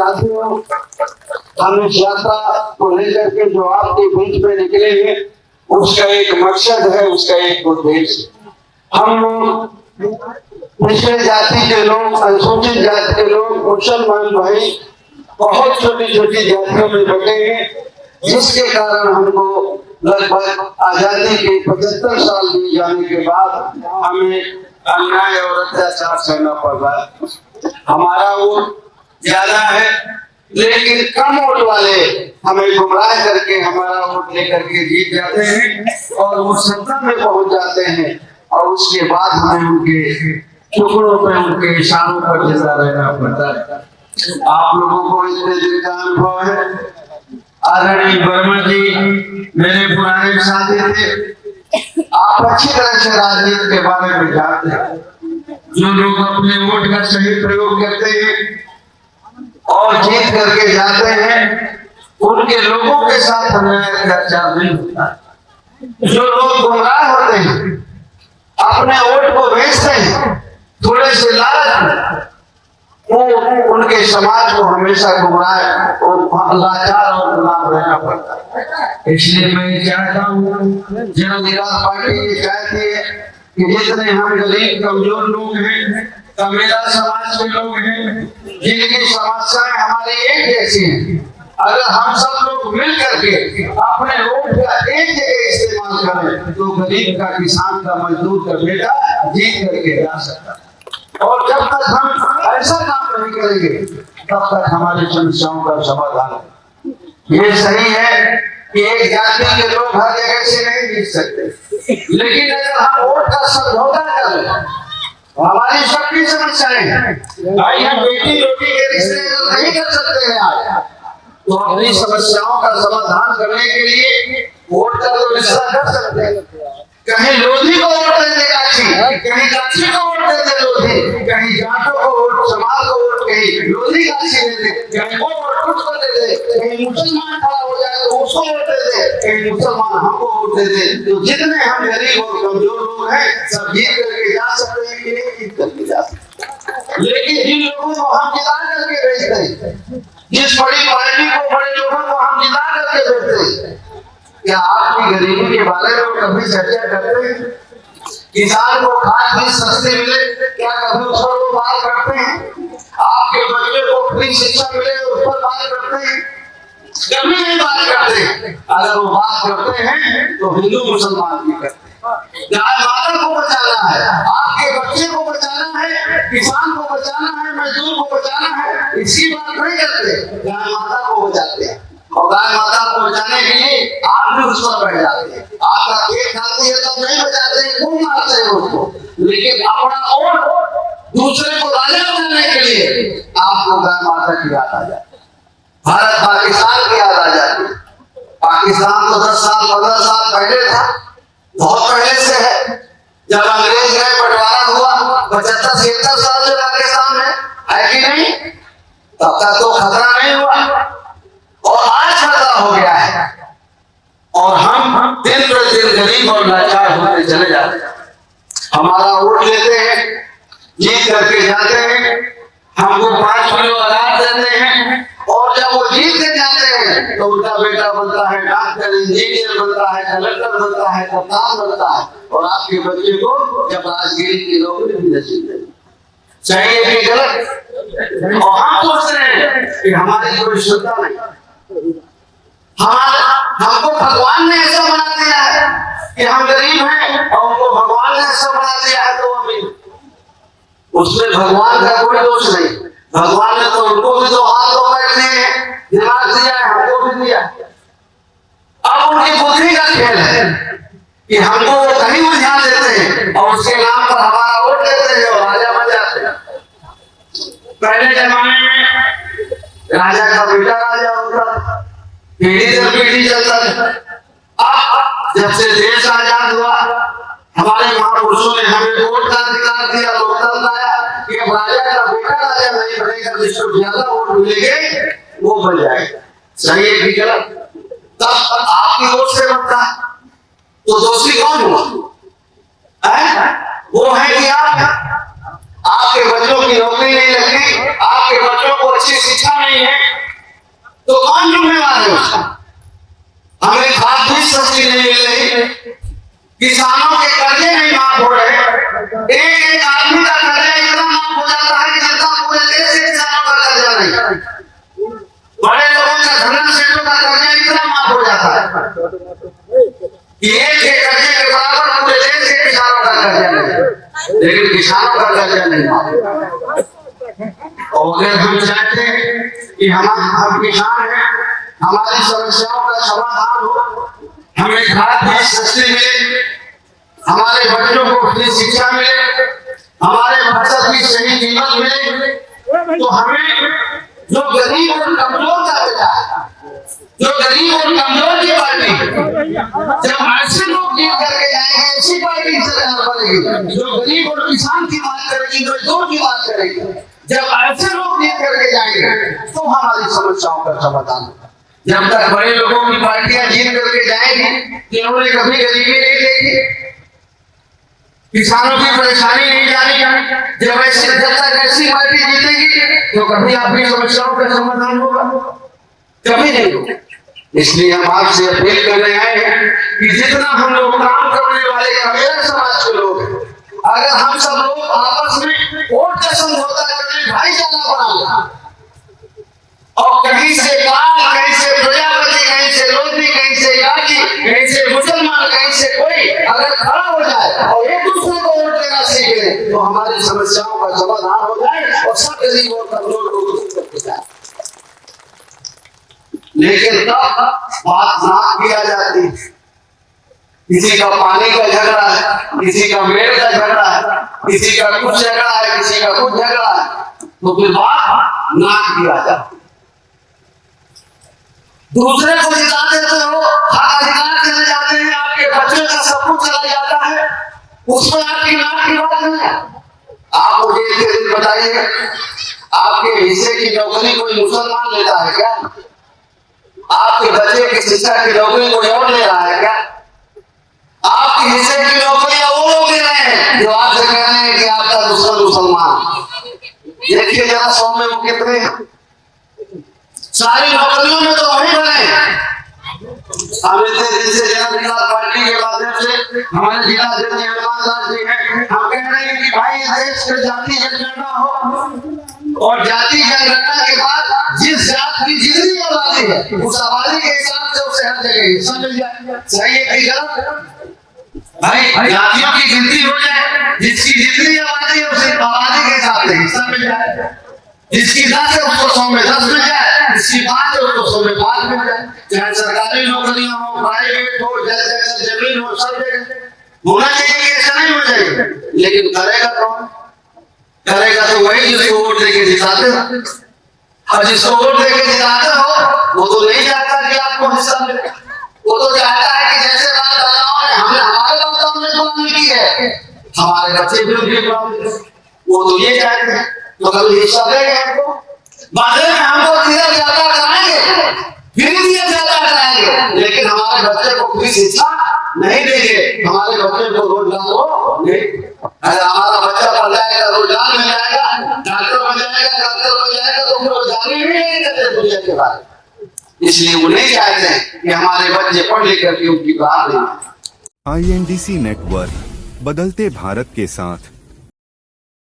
साथियों, हम इस यात्रा को लेकर के जो आपके बीच में निकले हैं उसका एक मकसद है, उसका एक उद्देश्य। हम लोग पिछड़े जाति के लोग, अनुसूचित जाति के लोग, मुसलमान भाई बहुत छोटी छोटी जातियों में बटे हैं, जिसके कारण हमको लगभग आजादी के 75 साल दिए जाने के बाद हमें अन्याय और अत्याचार सहना पड़ रहा है। हमारा वोट ज्यादा है लेकिन कम वोट वाले हमें गुमराह करके हमारा वोट लेकर के जीत जाते हैं और वो सत्ता में पहुंच जाते हैं और उसके बाद हमें उनके टुकड़ों पे, उनके इशारों पर जिंदा रहना पड़ता है। आप लोगों को इतने दिन का अनुभव है। आदरणीय वर्मा जी मेरे पुराने साथी थे, आप अच्छी तरह से राजनीति के बारे में जानते हैं। जो लोग अपने वोट का सही प्रयोग करते हैं और जीत करके जाते हैं, उनके लोगों के साथ अन्याय अत्याचार नहीं होता। जो लोग गुमराह होते हैं, अपने वोट को बेचते हैं थोड़े से लालच, वो उनके समाज को हमेशा गुमराह और लाचार और गुलाम रहना पड़ता है। इसलिए मैं चाहता हूँ, जन अधिकार पार्टी ये चाहती है कि जितने हम गरीब कमजोर लोग हैं, मेरा समाज के लोग हैं, जिनकी समस्याएं हमारी एक जैसी हैं, अगर हम सब लोग मिल करके अपने वोट का एक जगह इस्तेमाल करें तो गरीब का, किसान का, मजदूर का बेटा जीत करके जा सकता है। और जब तक हम ऐसा काम नहीं करेंगे तब तक हमारी समस्याओं का समाधान। ये सही है कि एक जाति के लोग हर जगह से नहीं जीत सकते, लेकिन अगर हम वोट का समझौता करें, हमारी सबकी समस्याएं हम बेटी रोटी के रिश्ते नहीं कर सकते हैं आज, तो अपनी समस्याओं का समाधान करने के लिए वोट का तो रिश्ता कर सकते हैं। कहीं लोधी को वोट दे दे काशी, कहीं काशी को वोट दे दे लोधी, कहीं जाटों को वोट, समाज को वोट, कहीं लोधी काशी दे दे, कहीं वो वोट उसको दे दे, कहीं मुसलमान खड़ा हो जाए तो उसको वोट दे दे, कहीं मुसलमान हमको वोट दे दे। तो जितने हम गरीब और कमजोर लोग हैं सब जीत करके जा सकते हैं कि नहीं जीत करके जा सकते। लेकिन जिन लोगों को हम जिता करके भेजते हैं, जिस बड़ी पार्टी को, बड़े लोगों को हम जिता करके भेजते हैं, क्या आपकी गरीबी के बारे में कभी चर्चा करते हैं? किसान को खाद बीज सस्ते मिले, क्या कभी उस पर वो बात करते हैं? आपके बच्चे को फ्री शिक्षा मिले, उस पर बात करते हैं? कभी नहीं बात करते। अगर वो बात करते हैं तो हिंदू मुसलमान भी करते हैं। गाय माता को बचाना है, आपके बच्चे को बचाना है, किसान को बचाना है, मजदूर को बचाना है, इसकी बात नहीं करते, गाय माता को बचाते हैं। और गाय माता को बचाने के लिए आप भी उस पर बैठ जाते हैं। आपका खेत खाती है तो नहीं बचाते हैं, खूब मारते हैं उसको, लेकिन अपना वोट दूसरे को राजा बनाने के लिए आपको गाय माता की याद आ जाती है, भारत पाकिस्तान की याद आ जाती है। पाकिस्तान तो 10 साल 15 साल पहले था, बहुत पहले से है। जब अंग्रेज गए, बंटवारा हुआ, 75-76 साल से पाकिस्तान है कि नहीं? तब तक तो खतरा नहीं हुआ और आज खतरा हो गया है और हम दिन प्रतिदिन गरीब और लाचार होते चले जाते हैं। हमारा वोट लेते हैं, जीत करके जाते हैं, हमको 5 किलो अनाज देते हैं और जब वो जीत के जाते हैं तो उनका बेटा बनता है डॉक्टर, इंजीनियर बनता है, कलेक्टर बनता है, कप्तान बनता है और आपके बच्चे को जब राजगिरी की नौकरी भी नसीब नहीं। सही है कि गलत? और हम सोचते हैं कि हमारी कोई श्रद्धा नहीं, हमको भगवान ने ऐसा बना दिया है कि हम गरीब हैं और उनको भगवान ने ऐसा बना दिया है तो अमीर। उसमें भगवान का कोई दोष नहीं। भगवान ने तो उनको भी 2 हाथ 2 पैर दिए हैं, दिमाग दिया है, हमको भी दिया। अब उनकी बुद्धि का खेल है कि हमको वो कहीं उलझा देते हैं और उसके नाम पर हमारा वोट देते हैं और राजा बन जाते हैं। पहले जमाने में राजा का बेटा राजा होता था, पीढ़ी दर पीढ़ी चलता था। अब जब से देश आजाद हुआ, हमारे महापुरुषों ने हमें वोट का अधिकार दिया, लोकतंत्र आया कि अब राजा का बेटा राजा नहीं बनेगा, जिसको ज्यादा वोट मिलेंगे वो बन जाएगा। सही है कि गलत? तब आपकी वोट से बनता है तो दोषी कौन हुआ? वो है कि आप आपके बच्चों की नौकरी नहीं लगती, आपके बच्चों को अच्छी शिक्षा नहीं है, तो कौन जिम्मेवार है उसका? हमें खाद भी सस्ती नहीं मिल रही, किसानों के कर्जे नहीं माफ हो रहे। एक आदमी का कर्जा इतना माफ हो जाता है कि जितना पूरे देश के किसानों का कर्जा नहीं। बड़े लोगों का, धनन सेठों का कर्जा इतना माफ हो जाता है कि एक कर्जे के बराबर पूरे देश के किसानों का कर्जा नहीं, लेकिन किसानों का कर्जा नहीं माफ। और अगर हम चाहते हैं कि हम किसान हैं, हमारी समस्याओं का समाधान हो, हमें खाद बीज सस्ते मिले, हमारे बच्चों को फ्री शिक्षा मिले, हमारे फसल की सही कीमत मिले, तो हमें जो गरीब और कमजोर का बेटा है, जो गरीब और कमजोर की पार्टी, जब ऐसे लोग जीत करके जाएंगे, ऐसी पार्टी सरकार बनेगी जो गरीब और किसान की बात करेगी, मजदूर की बात करेगी। जब ऐसे लोग जीत करके जाएंगे तो हमारी समस्याओं का समाधान होगा। जब तक बड़े लोगों की पार्टियां जीत करके जाएंगी, इन्होंने कभी गरीबी नहीं देखी, किसानों की परेशानी नहीं जानी, जब तक ऐसी पार्टी जीतेगी तो कभी आपकी समस्याओं का समाधान होगा? कभी नहीं होगा। इसलिए हम आपसे अपील करने आए हैं कि जितना हम लोग काम करने वाले मेरे समाज के लोग, अगर हम सब लोग आपस में वोट का समझौता करके भाईचारा बना, और कहीं से काल, कहीं से प्रजापति, कहीं से लोधी, कहीं से यागी, कहीं से मुसलमान, कहीं से कोई अगर खड़ा हो जाए और एक दूसरे को वोट देना सीख ले, तो हमारी समस्याओं का समाधान हो जाए और सब गरीब और कमजोर लोग जाए। लेकिन तब बात ना किया जाती, किसी का पानी का झगड़ा है, किसी का मेड़ का झगड़ा है, किसी का कुछ झगड़ा है, किसी का कुछ झगड़ा है, तो फिर बात ना किया जाती। दूसरे को जिता देते हो, अधिकार चले जाते हैं, आपके बच्चे का सब कुछ चला जाता है, उसमें आपकी नाक की बात नहीं है। आप मुझे एक दिन बताइए, आपके हिस्से की नौकरी कोई मुसलमान लेता है क्या? आपके बच्चे की शिक्षा की नौकरी कोई और ले रहा है क्या? आपके हिस्से की नौकरियां वो लोग ले रहे हैं जो आपसे कह रहे हैं कि आपका दुश्मन मुसलमान। देखिए जरा 100 में वो कितने हैं? सारी नौकरियों में तो वही बने। जैसे जनता पार्टी के माध्यम से हमारे जिला अध्यक्ष हनुमान दास जी हैं, हम कह रहे हैं कि भाई देश में जाति जनगणना हो, और जाति जनगणना के बाद जिस जात की जितनी आबादी है उस आबादी के हिसाब से उसे हर जगह हिस्सा मिल जाए। सही है कि गलत? भाई जातियों की गिनती हो जाए, जिसकी जितनी आबादी है उसे आबादी के हिसाब से हिस्सा मिल जाए, जिसकी 10 है उसको 100 में 10 मिल जाए, जिसकी 5 है उसको 100 में 5 मिल जाए। चाहे सरकारी नौकरियां हो, प्राइवेट हो, जगह जमीन हो, सब जगह होना चाहिए कि ऐसा नहीं हो जाएगा। लेकिन करेगा कौन? करेगा तो वही जिसको वोट देके जिताते हो, और जिसको वोट देके जिताते हो वो तो नहीं चाहता कि आपको हिस्सा मिले, वो तो चाहता है कि जैसे दादाओं ने हमें हमारे दादाओं ने गुलामी की है, हमारे बच्चे भी उनकी गुलामी करें, वो तो ये चाहते हैं। तो कभी हिस्सा देंगे हमको, बाद में हमको दिया ज्यादा कराएंगे, फिर दिया ज्यादा कराएंगे, लेकिन हमारे बच्चे को कोई हिस्सा नहीं देंगे, हमारे बच्चे को रोजगार हो नहीं। अगर हमारा बच्चा पढ़ जाएगा, रोजगार मिल जाएगा, डॉक्टर बन जाएगा, डॉक्टर बन जाएगा, तो रोजगार ही नहीं देते दुनिया के बाद। इसलिए वो नहीं चाहते हैं कि हमारे बच्चे पढ़ लिख करके उनकी बात नहीं। INDC नेटवर्क, बदलते भारत के साथ।